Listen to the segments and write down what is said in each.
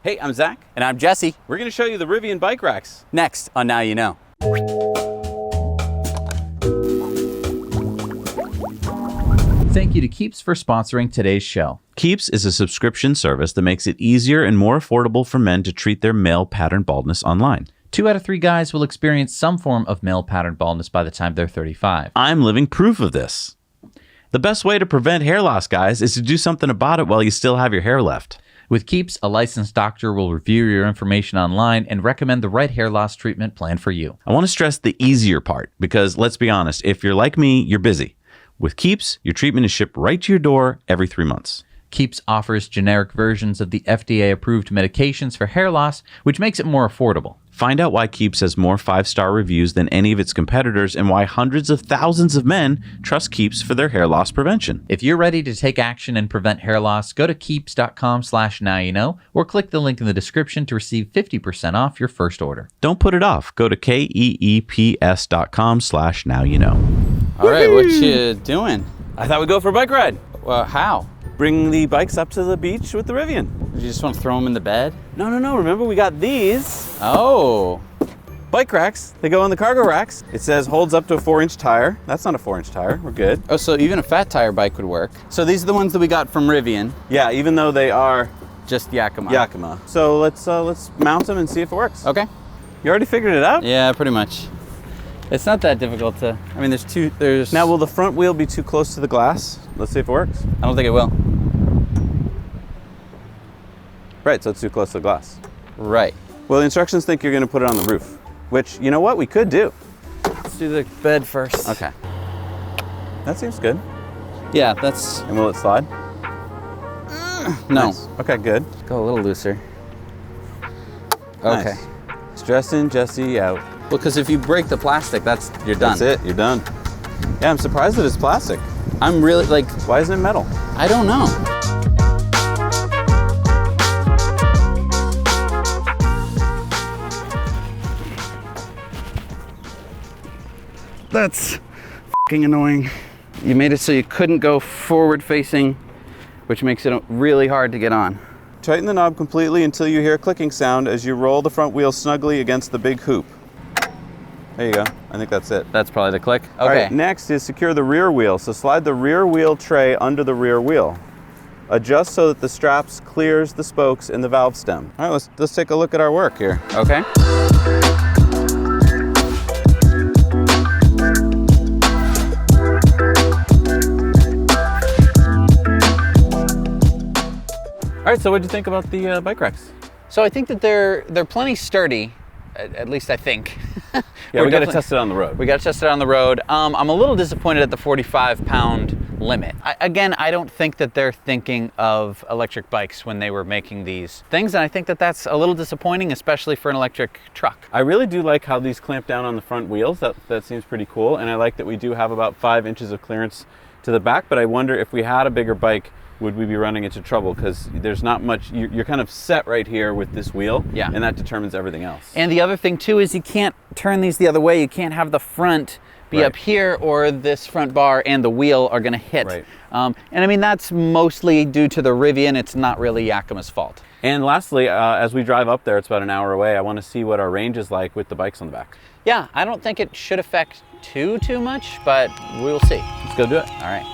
Hey, I'm Zach. And I'm Jesse. We're going to show you the Rivian bike racks. Next on Now You Know. Thank you to Keeps for sponsoring today's show. Keeps is a subscription service that makes it easier and more affordable for men to treat their male pattern baldness online. 2 out of 3 guys will experience some form of male pattern baldness by the time they're 35. I'm living proof of this. The best way to prevent hair loss, guys, is to do something about it while you still have your hair left. With Keeps, a licensed doctor will review your information online and recommend the right hair loss treatment plan for you. I want to stress the easier part because, let's be honest, if you're like me, you're busy. With Keeps, your treatment is shipped right to your door every 3 months. Keeps offers generic versions of the FDA-approved medications for hair loss, which makes it more affordable. Find out why Keeps has more 5-star reviews than any of its competitors and why hundreds of thousands of men trust Keeps for their hair loss prevention. If you're ready to take action and prevent hair loss, go to keeps.com/nowyouknow or click the link in the description to receive 50% off your first order. Don't put it off. Go to keeps.com/nowyouknow. All right, what you doing? I thought we'd go for a bike ride. Well, how? Bring the bikes up to the beach with the Rivian. You just want to throw them in the bed? No. Remember, we got these Oh. bike racks. They go in the cargo racks. It says holds up to a 4-inch tire. That's not a 4-inch tire. We're good. Oh, so even a fat tire bike would work. So these are the ones that we got from Rivian. Yeah, even though they are Just Yakima. Yakima. So let's mount them and see if it works. Okay. You already figured it out? Yeah, pretty much. It's not that difficult to, I mean, there's... Now, will the front wheel be too close to the glass? Let's see if it works. I don't think it will. Right, so it's too close to the glass. Right. Well, the instructions think you're going to put it on the roof, which, you know what, we could do. Let's do the bed first. Okay. That seems good. Yeah, that's... And will it slide? No. Nice. Okay, good. Go a little looser. Okay. Nice. Stressing Jesse out. Well, because if you break the plastic, you're done. That's it, you're done. Yeah, I'm surprised that it's plastic. I'm really, like... Why isn't it metal? I don't know. That's f***ing annoying. You made it so you couldn't go forward facing, which makes it really hard to get on. Tighten the knob completely until you hear a clicking sound as you roll the front wheel snugly against the big hoop. There you go. I think that's it. That's probably the click. Okay. All right, next is secure the rear wheel. So slide the rear wheel tray under the rear wheel. Adjust so that the straps clears the spokes and the valve stem. All right, let's take a look at our work here. Okay. All right, so what do you think about the bike racks? So I think that they're plenty sturdy, at least I think. Yeah, we got to test it on the road. We got to test it on the road. I'm a little disappointed at the 45-pound limit. I don't think that they're thinking of electric bikes when they were making these things, and I think that that's a little disappointing, especially for an electric truck. I really do like how these clamp down on the front wheels. That seems pretty cool, and I like that we do have about 5 inches of clearance to the back, but I wonder if we had a bigger bike, would we be running into trouble? Because there's not much, you're kind of set right here with this wheel, yeah, and that determines everything else. And the other thing too is you can't turn these the other way. You can't have the front be up here, or this front bar and the wheel are gonna hit. Right. And I mean, that's mostly due to the Rivian. It's not really Yakima's fault. And lastly, as we drive up there, it's about an hour away, I want to see what our range is like with the bikes on the back. Yeah, I don't think it should affect too much, but we'll see. Let's go do it. All right.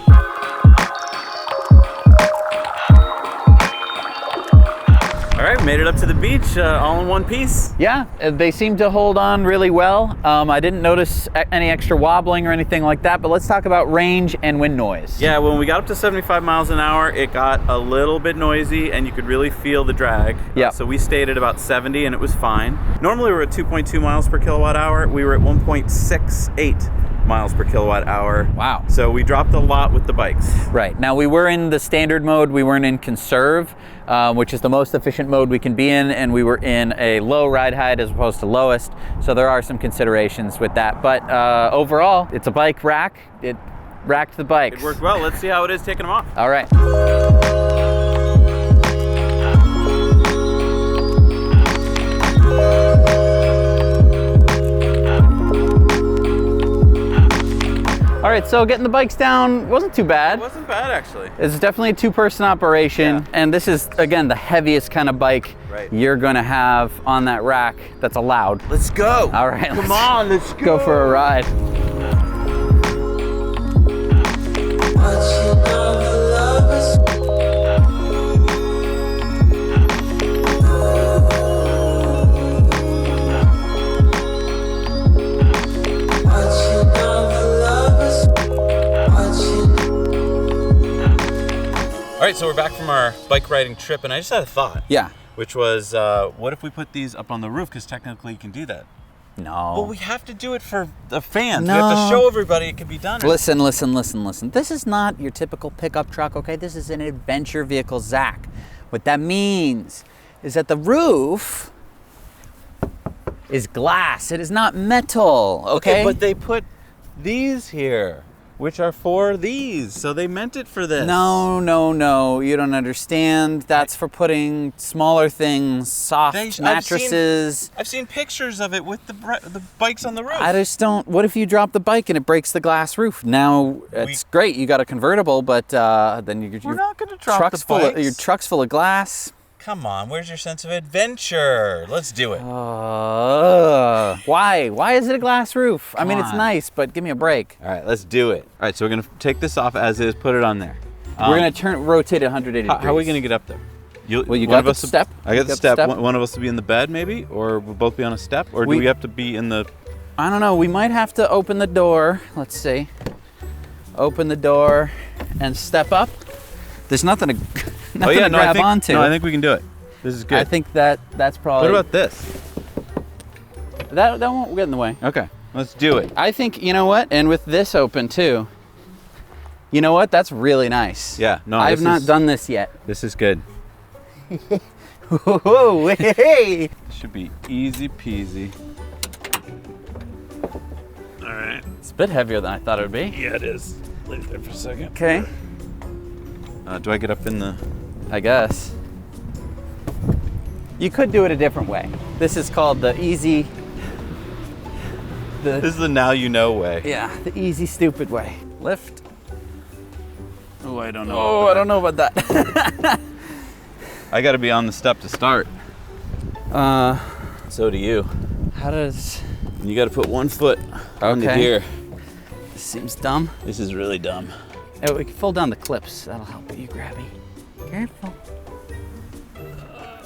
All right, we made it up to the beach all in one piece. Yeah, they seem to hold on really well. I didn't notice any extra wobbling or anything like that, but let's talk about range and wind noise. Yeah, when we got up to 75 miles an hour, it got a little bit noisy and you could really feel the drag. Yeah. So we stayed at about 70 and it was fine. Normally we're at 2.2 miles per kilowatt hour. We were at 1.68 miles per kilowatt hour. Wow. So we dropped a lot with the bikes. Right. Now we were in the standard mode. We weren't in conserve, which is the most efficient mode we can be in, and we were in a low ride height as opposed to lowest. So there are some considerations with that. But overall, it's a bike rack. It racked the bikes. It worked well. Let's see how it is taking them off. All right. All right, so getting the bikes down wasn't too bad. It wasn't bad, actually. It's definitely a two-person operation, Yeah. and this is, again, the heaviest kind of bike you're gonna have on that rack that's allowed. Let's go. All right, Come on, let's go for a ride. All right, so we're back from our bike riding trip, and I just had a thought. Yeah. Which was, what if we put these up on the roof? Because technically you can do that. No. Well, we have to do it for the fans. No. We have to show everybody it can be done. Listen. This is not your typical pickup truck, okay? This is an adventure vehicle, Zach. What that means is that the roof is glass. It is not metal, okay? But they put these here, which are for these. So they meant it for this. No, you don't understand. That's for putting smaller things, soft mattresses. I've seen pictures of it with the bikes on the roof. I just don't. What if you drop the bike and it breaks the glass roof? Now it's great. You got a convertible, but then we're not going to drop the bikes. Your truck's full of glass. Come on, where's your sense of adventure? Let's do it. Why? Why is it a glass roof? I mean, it's nice, but give me a break. All right, let's do it. All right, so we're going to take this off as is, put it on there. We're going to rotate it 180 degrees. How are we going to get up there? You got the step? I got the step. One of us will be in the bed, maybe? Or we'll both be on a step? Or do we have to be in the... I don't know. We might have to open the door. Let's see. Open the door and step up. There's nothing to, grab onto. No, I think we can do it. This is good. I think that's probably... What about this? That won't get in the way. Okay, let's do it. I think, you know what? And with this open too, you know what? That's really nice. Yeah, no, I've not done this yet. This is good. Whoa, hey! Should be easy peasy. All right. It's a bit heavier than I thought it would be. Yeah, it is. Leave it there for a second. Okay. Do I get up in the... I guess. You could do it a different way. This is called the easy... This is the now you know way. Yeah, the easy stupid way. Lift. Oh, I don't know. Oh, I don't know about that. I got to be on the step to start. So do you. How does... You got to put one foot on the gear. This seems dumb. This is really dumb. Oh, we can fold down the clips. That'll help you, Grabby. Careful.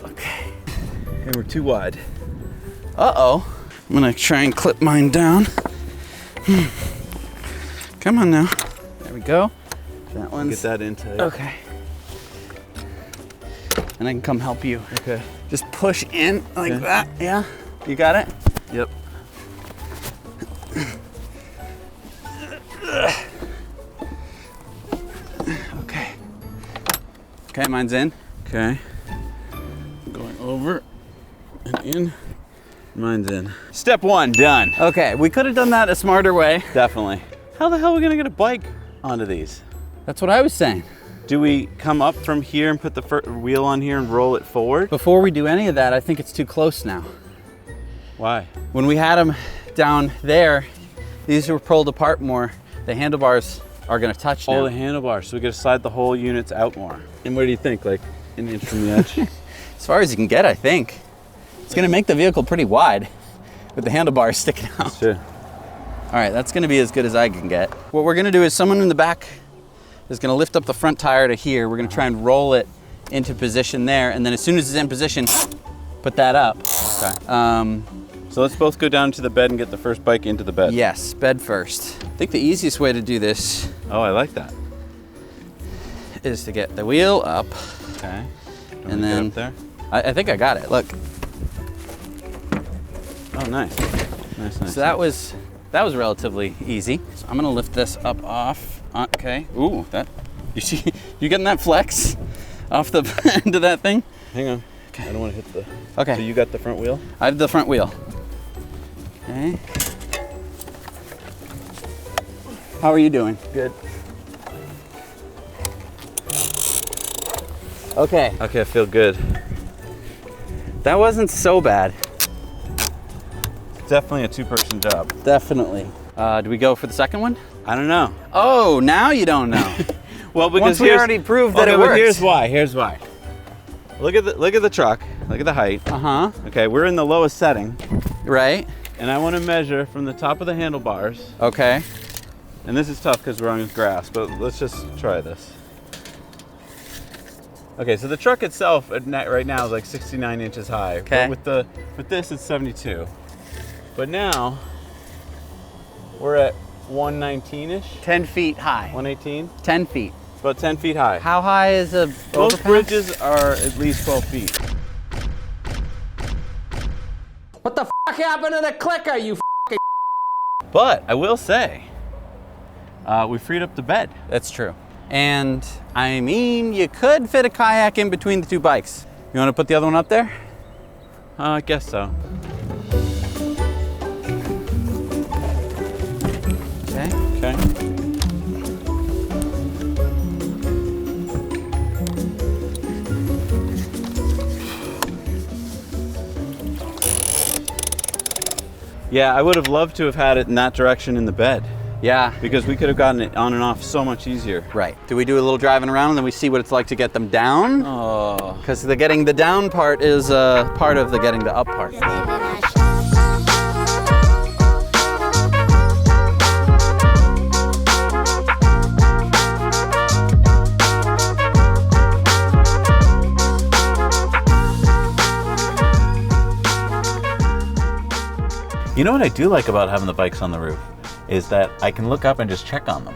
Okay. And we're too wide. Uh-oh. I'm gonna try and clip mine down. Come on now. There we go. That one's... Get that in tight. Okay. And I can come help you. Okay. Just push in like that. Yeah. You got it? Yep. Okay. Okay, mine's in. Okay. Going over and in. Mine's in. Step one, done. Okay, we could have done that a smarter way. Definitely. How the hell are we gonna get a bike onto these? That's what I was saying. Do we come up from here and put the wheel on here and roll it forward? Before we do any of that, I think it's too close now. Why? When we had them down there, these were pulled apart more. The handlebars are gonna touch now. Oh, the handlebars, so we gotta slide the whole units out more. And what do you think, like an inch from the edge? As far as you can get, I think. It's gonna make the vehicle pretty wide with the handlebars sticking out. Sure. All right, that's gonna be as good as I can get. What we're gonna do is someone in the back is gonna lift up the front tire to here. We're gonna try and roll it into position there, and then as soon as it's in position, put that up. Okay. So let's both go down to the bed and get the first bike into the bed. Yes, bed first. I think the easiest way to do this Oh, I like that. is to get the wheel up. Okay. And then up there. I think I got it. Look. Oh, nice. Nice. So that was relatively easy. So I'm gonna lift this up off. Okay. Ooh, that. You see? You getting that flex off the end of that thing? Hang on. Okay. I don't want to hit the. Okay. So you got the front wheel? I have the front wheel. Okay. How are you doing? Good. Okay. Okay, I feel good. That wasn't so bad. It's definitely a two-person job. Definitely. Do we go for the second one? I don't know. Oh, now you don't know. Well, because Once we already proved that it but works. here's why. Here's why. Look at the truck. Look at the height. Uh-huh. Okay, we're in the lowest setting, Right. and I want to measure from the top of the handlebars. Okay. And this is tough because we're on grass, but let's just try this. Okay, so the truck itself right now is like 69 inches high. Okay. But with this, it's 72. But now we're at 119-ish. 10 feet high. 118. 10 feet. It's about 10 feet high. How high is a Most overpass? bridges are at least 12 feet. What the fuck happened to the clicker, you But I will say, we freed up the bed. That's true. And I mean, you could fit a kayak in between the two bikes. You want to put the other one up there? I guess so. Okay. Okay. Yeah, I would have loved to have had it in that direction in the bed, Yeah. because we could have gotten it on and off so much easier. Right. Do we do a little driving around and then we see what it's like to get them down? Oh. Because the getting the down part is part of the getting the up part. You know what I do like about having the bikes on the roof is that I can look up and just check on them.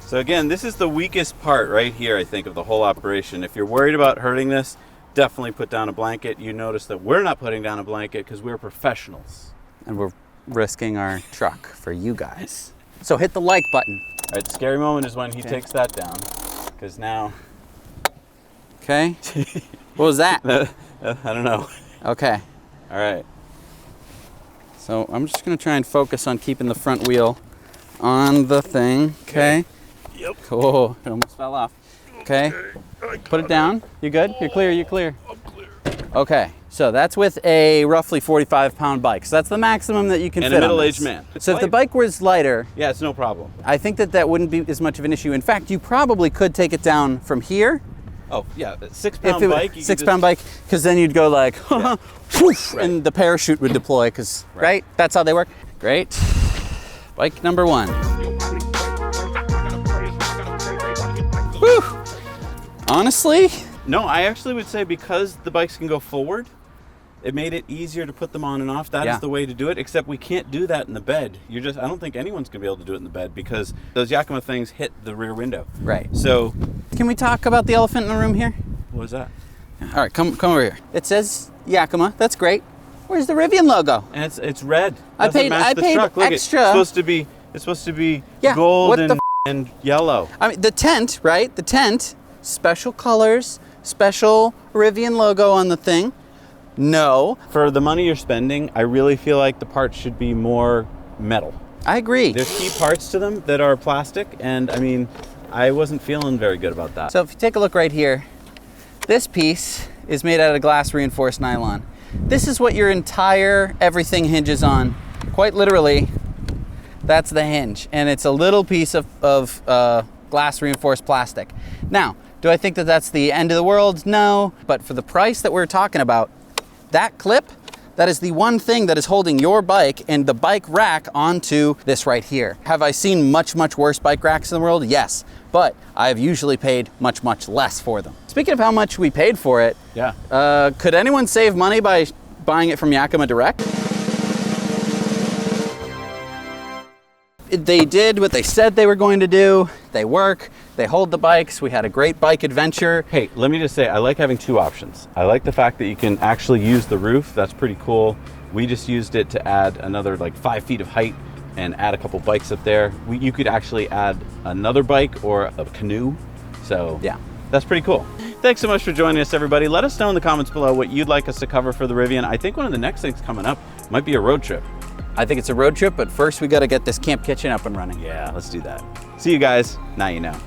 So again, this is the weakest part right here, I think, of the whole operation. If you're worried about hurting this, definitely put down a blanket. You notice that we're not putting down a blanket because we're professionals. And we're risking our truck for you guys. So hit the like button. All right, the scary moment is when he takes that down, because now, Okay. What was that? I don't know. Okay. All right. So I'm just gonna try and focus on keeping the front wheel on the thing. Okay. Yep. Cool. It almost fell off. Okay. Put it down. You good? You're clear. You're clear. I'm clear. Okay. So that's with a roughly 45-pound bike. So that's the maximum that you can And fit a on middle-aged this. man. It's So if the light. bike was lighter, Yeah, it's no problem. I think that wouldn't be as much of an issue. In fact, you probably could take it down from here. Oh, yeah, a If 6-pound it was bike. You could 6-pound just- bike, because then you'd go like, Yeah. whoosh, Right. and the parachute would deploy, because, right. That's how they work. Great. Bike number 1. Whew. Honestly, No, I actually would say because the bikes can go forward, it made it easier to put them on and off. That is Yeah. the way to do it, except we can't do that in the bed. I don't think anyone's going to be able to do it in the bed because those Yakima things hit the rear window. right. So, Can we talk about the elephant in the room here? what was that? All right, come over here. It says Yakima. That's great. Where's the Rivian logo? And it's red. I Doesn't paid- match I the paid truck. Look, extra. It's supposed to be Yeah, gold what the and yellow. I mean, the tent, right? The tent, special colors, special Rivian logo on the thing. No, For the money you're spending, I really feel like the parts should be more metal. I agree. There's key parts to them that are plastic, and I mean, I wasn't feeling very good about that. So if you take a look right here, this piece is made out of glass reinforced nylon. This is what your entire everything hinges on. Quite literally, that's the hinge. And it's a little piece of glass reinforced plastic. Now, do I think that that's the end of the world? No. But for the price that we're talking about, that clip, that is the one thing that is holding your bike and the bike rack onto this right here. Have I seen much, much worse bike racks in the world? Yes. But I've usually paid much, much less for them. Speaking of how much we paid for it, Yeah. could anyone save money by buying it from Yakima Direct? They did what they said they were going to do. They work, they hold the bikes. We had a great bike adventure. Hey, let me just say, I like having two options. I like the fact that you can actually use the roof. That's pretty cool. We just used it to add another like 5 feet of height and add a couple bikes up there. You could actually add another bike or a canoe. So Yeah. that's pretty cool. Thanks so much for joining us, everybody. Let us know in the comments below what you'd like us to cover for the Rivian. I think one of the next things coming up might be a road trip. I think it's a road trip, but first we got to get this camp kitchen up and running. Yeah, let's do that. See you guys. Now you know.